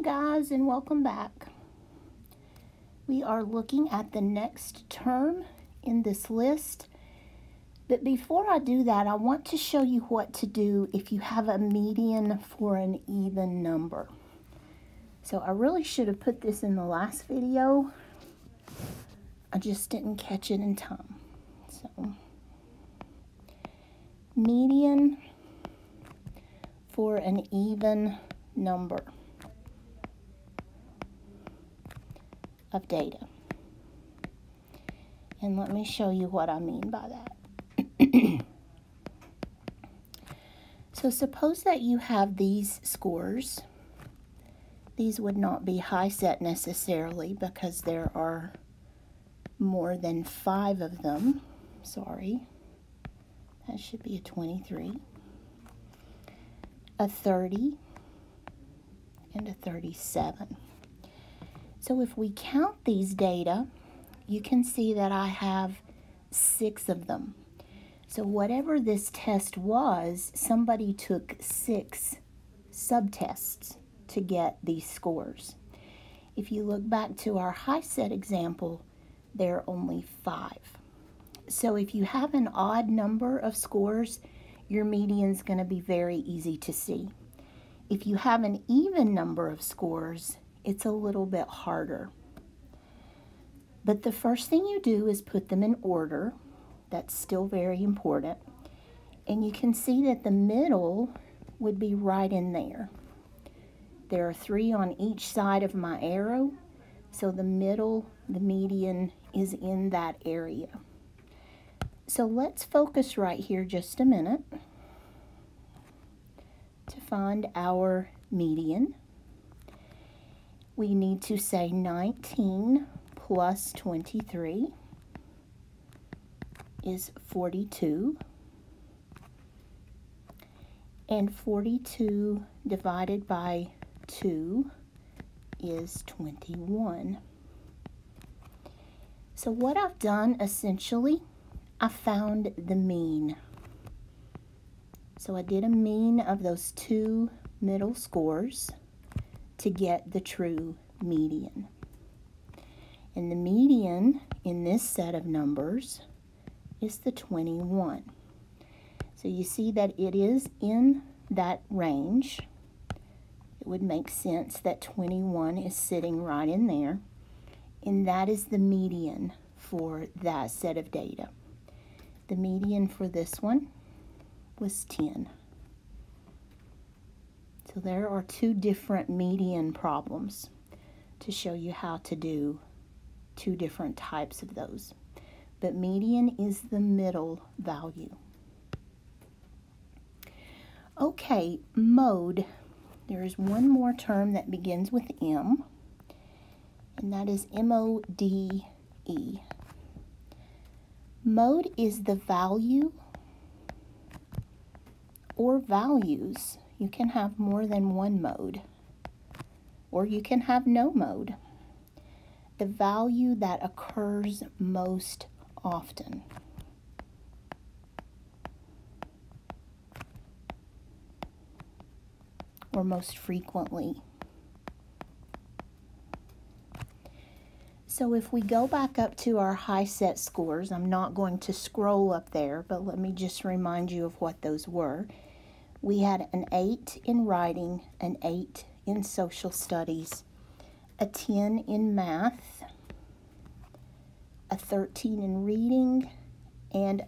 guys, and welcome back. We are looking at the next term in this list. But before I do that, I want to show you what to do if you have a median for an even number. So I really should have put this in the last video. I just didn't catch it in time. So, median for an even number of data. And let me show you what I mean by that. So suppose that you have these scores. These would not be high set necessarily because there are more than 5 of them. Sorry. That should be a 23, a 30, and a 37. So if we count these data, you can see that I have 6 of them. So whatever this test was, somebody took 6 subtests to get these scores. If you look back to our high set example, there are only 5. So if you have an odd number of scores, your median is going to be very easy to see. If you have an even number of scores, it's a little bit harder. But the first thing you do is put them in order. That's still very important. And you can see that the middle would be right in there. There are 3 on each side of my arrow, so the middle, the median, is in that area. So let's focus right here just a minute to find our median. We need to say 19 plus 23 is 42. And 42 divided by 2 is 21. So what I've done essentially, I found the mean. So I did a mean of those 2 middle scores to get the true median. And the median in this set of numbers is the 21. So you see that it is in that range. It would make sense that 21 is sitting right in there. And that is the median for that set of data. The median for this one was 10. So there are 2 different median problems to show you how to do 2 different types of those. But median is the middle value. Okay, mode. There is one more term that begins with M, and that is M-O-D-E. Mode is the value or values. You can have more than one mode, or you can have no mode. The value that occurs most often. Or most frequently. So if we go back up to our high set scores, I'm not going to scroll up there, but let me just remind you of what those were. We had an 8 in writing, an 8 in social studies, a 10 in math, a 13 in reading, and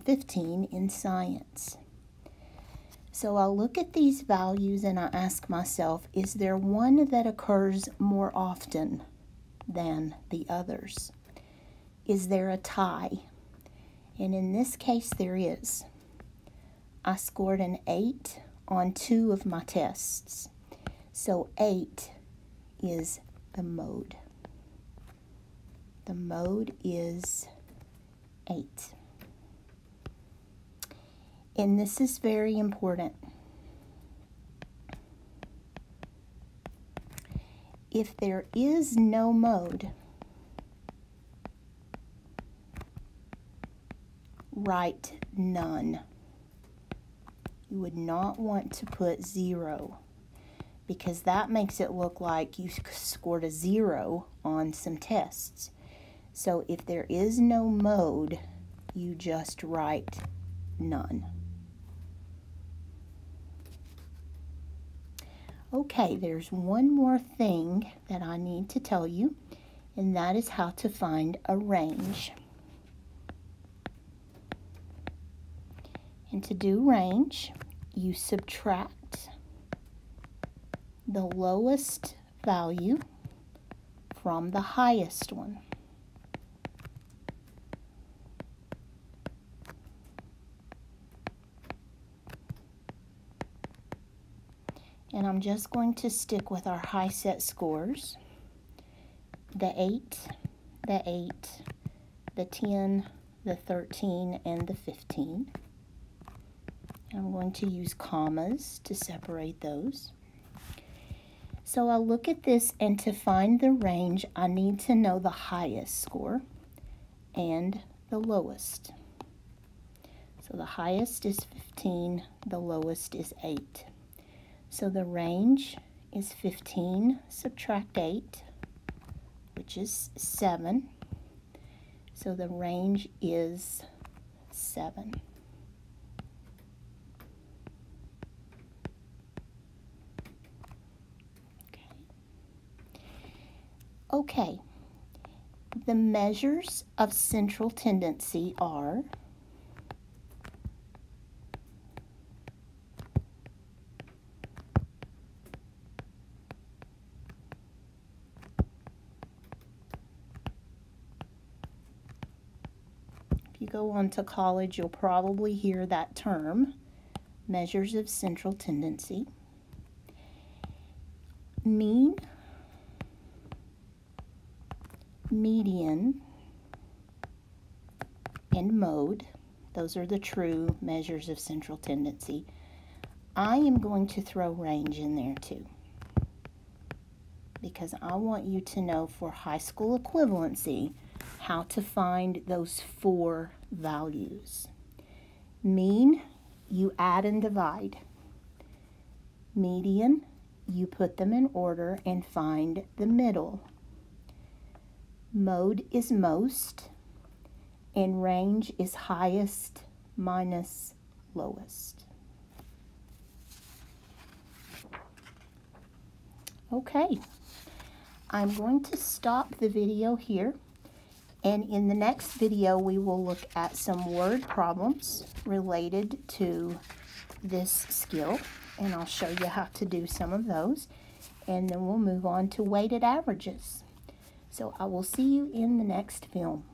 15 in science. So I'll look at these values and I ask myself, is there one that occurs more often than the others? Is there a tie? And in this case, there is. I scored an 8 on 2 of my tests. So 8 is the mode. The mode is 8. And this is very important. If there is no mode, write none. You would not want to put 0 because that makes it look like you scored a 0 on some tests. So if there is no mode, you just write none. Okay, there's one more thing that I need to tell you, and that is how to find a range. And to do range, you subtract the lowest value from the highest one. And I'm just going to stick with our high set scores. The 8, the 8, the 10, the 13, and the 15. And I'm going to use commas to separate those. So I'll look at this, and to find the range, I need to know the highest score and the lowest. So the highest is 15, the lowest is 8. So the range is 15, subtract 8, which is 7. So the range is 7. Okay, the measures of central tendency are if you go on to college, you'll probably hear that term, measures of central tendency. Mean, median, and mode. Those are the true measures of central tendency. I am going to throw range in there too, because I want you to know for high school equivalency how to find those 4 values. Mean, you add and divide. Median, you put them in order and find the middle. Mode is most, and range is highest minus lowest. Okay, I'm going to stop the video here, and in the next video we will look at some word problems related to this skill, and I'll show you how to do some of those, and then we'll move on to weighted averages. So I will see you in the next film.